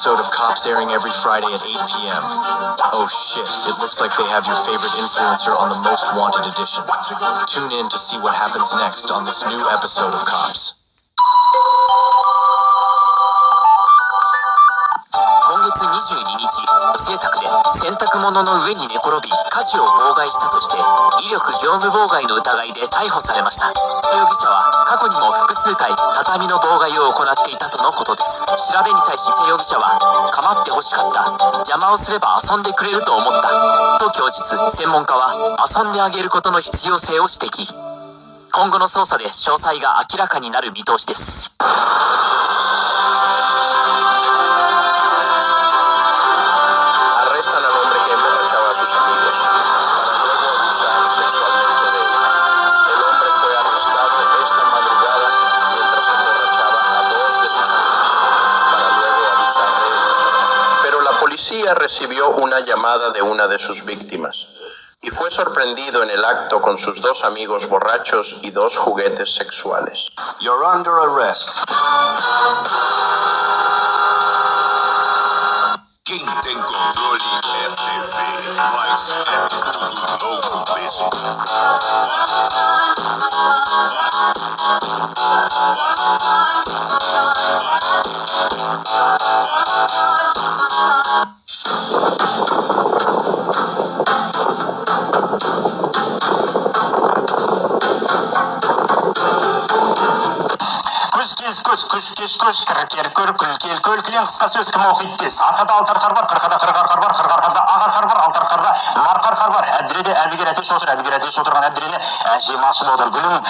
Episode of Cops airing every Friday at 8 p.m. Oh shit, it looks like they have your favorite influencer on the Most Wanted edition. Tune in to see what happens next on this new episode of Cops. 今月22日、女性宅で洗濯物の上に寝転び、家事を妨害したとして、威力業務妨害の疑いで逮捕されました。容疑者は過去にも複数回、畳の妨害を行っていたとのことです。調べに対し、容疑者は、構ってほしかった、邪魔をすれば遊んでくれると思った、と供述。専門家は、遊んであげることの必要性を指摘。今後の捜査で詳細が明らかになる見通しです。La policía recibió una llamada de una de sus víctimas y fue sorprendido en el acto con sus dos amigos borrachos y dos juguetes sexuales. You're under arrest. Quem tem controle é TV, mas é tudo louco mesmo. Күш кіркер күлкел көлкілен қысқа сөз кім оқиды тез. Арқада алты арқар бар, қырқада қырық арқар бар, қырық арқарда ақ арқар бар, алты арқарда марқа арқар бар. Әбдіреде әбігер әтеш отыр, әбігер әтеш отырған әбдірені әже масыл отыр. Гүлім